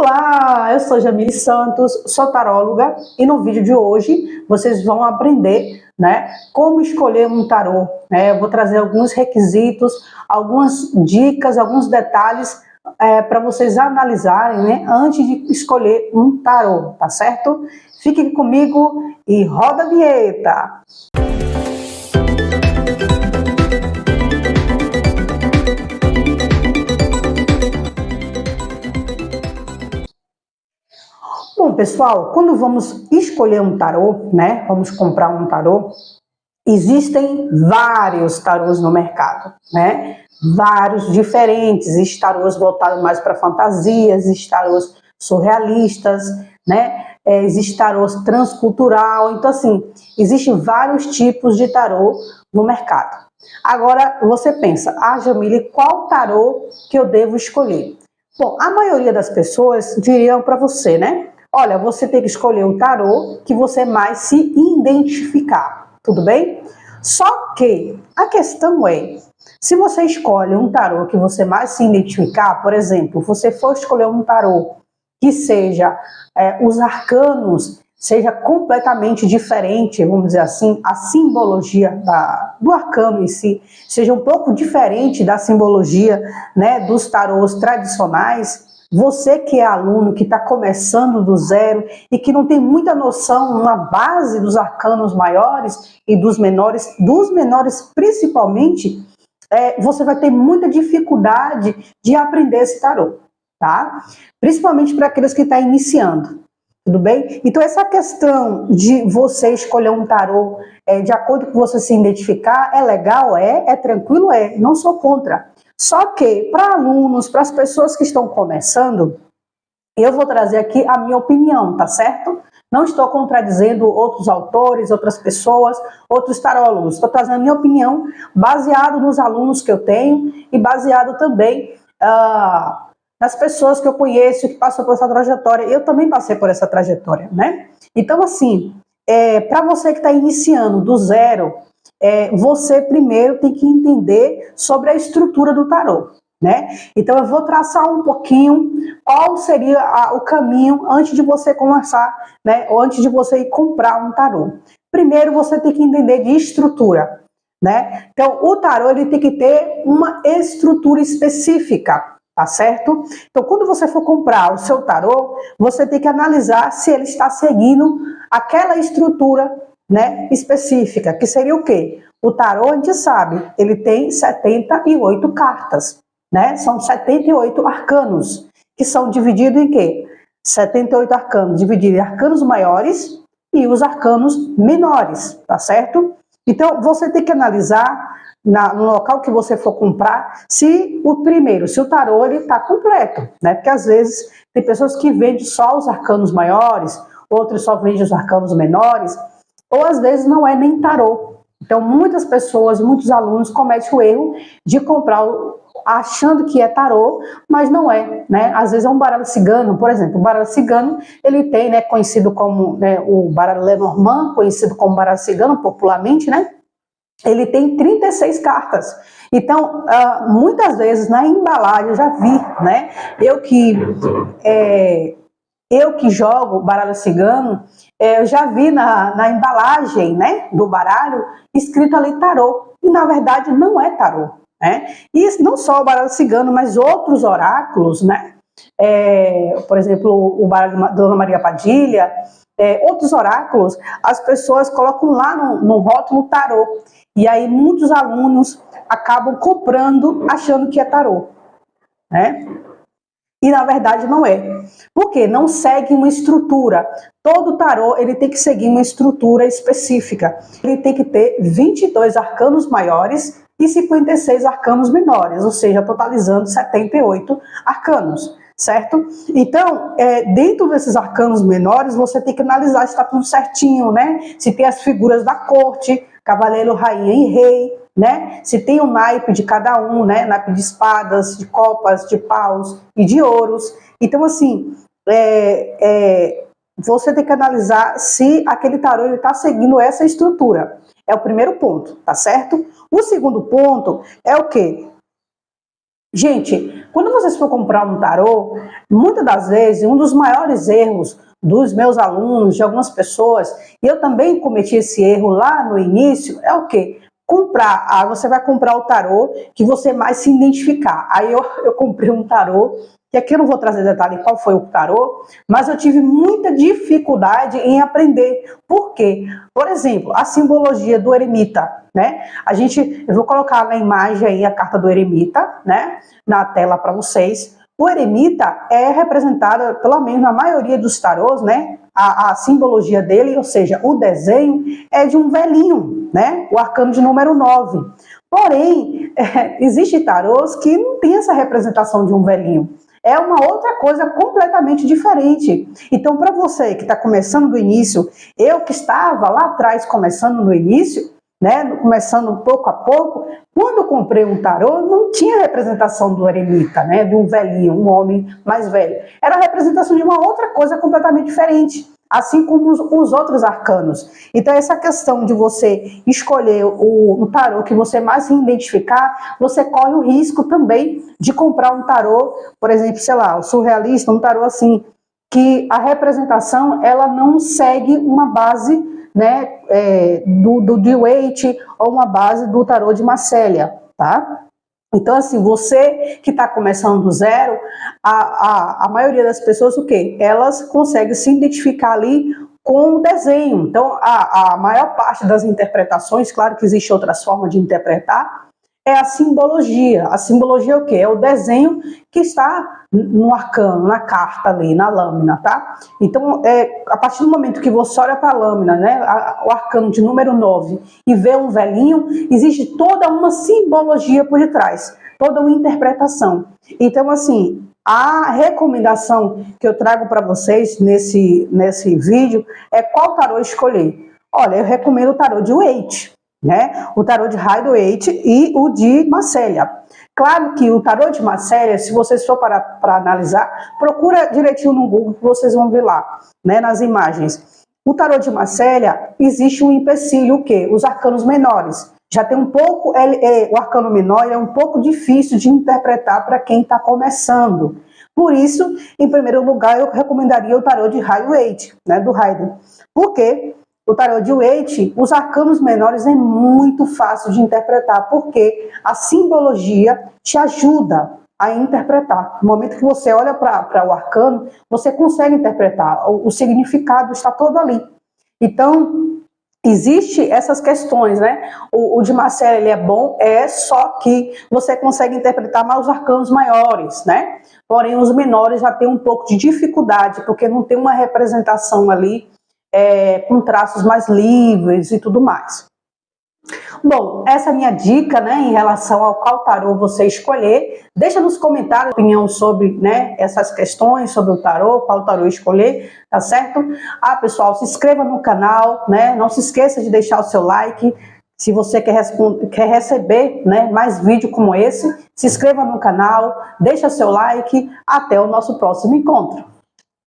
Olá, eu sou Jamile Santos, sou taróloga e no vídeo de hoje vocês vão aprender, como escolher um tarô. Eu vou trazer alguns requisitos, algumas dicas, alguns detalhes para vocês analisarem, antes de escolher um tarô, tá certo? Fiquem comigo e roda a vinheta! Bom, pessoal, quando vamos escolher um tarô, vamos comprar um tarô, existem vários tarôs no mercado, vários diferentes, existem tarôs voltados mais para fantasias, existem tarôs surrealistas, existe tarôs transcultural, então assim, existem vários tipos de tarô no mercado. Agora, você pensa, Jamile, qual tarô que eu devo escolher? Bom, a maioria das pessoas diriam para você, olha, você tem que escolher o tarô que você mais se identificar, tudo bem? Só que a questão é, se você escolhe um tarô que você mais se identificar, por exemplo, você for escolher um tarô que seja, os arcanos, seja completamente diferente, vamos dizer assim, a simbologia do arcano em si, seja um pouco diferente da simbologia, dos tarôs tradicionais, você que é aluno, que está começando do zero e que não tem muita noção na base dos arcanos maiores e dos menores principalmente, você vai ter muita dificuldade de aprender esse tarô, tá? Principalmente para aqueles que estão iniciando, tudo bem? Então essa questão de você escolher um tarô de acordo com você se identificar, é legal? É tranquilo? Não sou contra. Só que, para alunos, para as pessoas que estão começando, eu vou trazer aqui a minha opinião, tá certo? Não estou contradizendo outros autores, outras pessoas, outros tarólogos. Estou trazendo a minha opinião baseado nos alunos que eu tenho e baseado também nas pessoas que eu conheço, que passam por essa trajetória. Eu também passei por essa trajetória, Então, assim, para você que está iniciando do zero, você primeiro tem que entender sobre a estrutura do tarô, Então eu vou traçar um pouquinho qual seria o caminho antes de você começar, ou antes de você ir comprar um tarô. Primeiro você tem que entender de estrutura, Então o tarô ele tem que ter uma estrutura específica, tá certo? Então quando você for comprar o seu tarô, você tem que analisar se ele está seguindo aquela estrutura específica, que seria o quê? O tarô, a gente sabe, ele tem 78 cartas, São 78 arcanos, que são divididos em quê? 78 arcanos, divididos em arcanos maiores e os arcanos menores, tá certo? Então, você tem que analisar, no local que você for comprar, se o tarô está completo, Porque às vezes tem pessoas que vendem só os arcanos maiores, outros só vendem os arcanos menores, ou às vezes não é nem tarô. Então muitas pessoas, muitos alunos cometem o erro de comprar achando que é tarô, mas não é, Às vezes é um baralho cigano, por exemplo, o baralho cigano, ele tem, conhecido como o baralho Lenormand, conhecido como baralho cigano popularmente, Ele tem 36 cartas. Então, muitas vezes na embalagem, eu já vi, Eu que jogo baralho cigano, eu já vi na embalagem, do baralho, escrito ali tarô. E na verdade não é tarô, E não só o baralho cigano, mas outros oráculos, Por exemplo, o baralho de Dona Maria Padilha, outros oráculos, as pessoas colocam lá no rótulo tarô. E aí muitos alunos acabam comprando achando que é tarô, E na verdade não é. Por quê? Não segue uma estrutura. Todo tarô ele tem que seguir uma estrutura específica. Ele tem que ter 22 arcanos maiores e 56 arcanos menores, ou seja, totalizando 78 arcanos, certo? Então, dentro desses arcanos menores, você tem que analisar se está tudo certinho, Se tem as figuras da corte, cavaleiro, rainha e rei, Se tem o naipe de cada um, Naipe de espadas, de copas, de paus e de ouros. Então, assim, você tem que analisar se aquele tarô está seguindo essa estrutura. É o primeiro ponto, tá certo? O segundo ponto é o quê? Gente, quando vocês for comprar um tarô, muitas das vezes, um dos maiores erros dos meus alunos, de algumas pessoas, e eu também cometi esse erro lá no início, é o quê? Comprar, você vai comprar o tarô que você mais se identificar. Aí eu comprei um tarô, que aqui eu não vou trazer detalhe qual foi o tarô, mas eu tive muita dificuldade em aprender. Por quê? Por exemplo, a simbologia do eremita, né? Eu vou colocar na imagem aí a carta do eremita, né? Na tela para vocês. O eremita é representado, pelo menos na maioria dos tarôs, né? A simbologia dele, ou seja, o desenho é de um velhinho, né? O arcano de número 9. Porém, existe tarôs que não tem essa representação de um velhinho. É uma outra coisa completamente diferente. Então, para você que está começando do início, eu que estava lá atrás começando no início, né, começando pouco a pouco, quando eu comprei um tarô, não tinha representação do eremita, né, de um velhinho, um homem mais velho. Era a representação de uma outra coisa completamente diferente, assim como os outros arcanos. Então, essa questão de você escolher o tarô que você mais se identificar, você corre o risco também de comprar um tarô, por exemplo, sei lá, o surrealista, um tarô assim, que a representação ela não segue uma base, né, do Dewey ou uma base do tarô de Marcélia, tá? Então, assim, você que está começando do zero, a maioria das pessoas, o quê? Elas conseguem se identificar ali com o desenho. Então, a maior parte das interpretações, claro que existem outras formas de interpretar, é a simbologia. A simbologia é o quê? É o desenho que está no arcano, na carta ali, na lâmina, tá? Então, a partir do momento que você olha para a lâmina, né, o arcano de número 9, e vê um velhinho, existe toda uma simbologia por detrás, toda uma interpretação. Então, assim, a recomendação que eu trago para vocês nesse vídeo é qual tarô escolher. Olha, eu recomendo o tarô de Waite, né? O tarô de Rider-Waite e o de Marcélia. Claro que o tarô de Marcélia, se vocês for para analisar, procura direitinho no Google que vocês vão ver lá, né, nas imagens. O tarô de Marcélia, existe um empecilho, o quê? Os arcanos menores. Já tem um pouco, o arcano menor é um pouco difícil de interpretar para quem está começando. Por isso, em primeiro lugar, eu recomendaria o tarô de Rider-Waite, né, do Rider. Por quê? O tarô de Waite, os arcanos menores é muito fácil de interpretar, porque a simbologia te ajuda a interpretar. No momento que você olha para o arcano, você consegue interpretar, o significado está todo ali. Então, existe essas questões, né? O de Marcélia, ele é bom, só que você consegue interpretar mais os arcanos maiores, né? Porém, os menores já tem um pouco de dificuldade, porque não tem uma representação ali com traços mais livres e tudo mais. Bom, essa é a minha dica, né, em relação ao qual tarô você escolher. Deixa nos comentários a opinião sobre, né, essas questões, sobre o tarô, qual tarô escolher, tá certo? Pessoal, se inscreva no canal, né, não se esqueça de deixar o seu like. Se você quer receber, né, mais vídeo como esse, se inscreva no canal, deixa seu like. Até o nosso próximo encontro.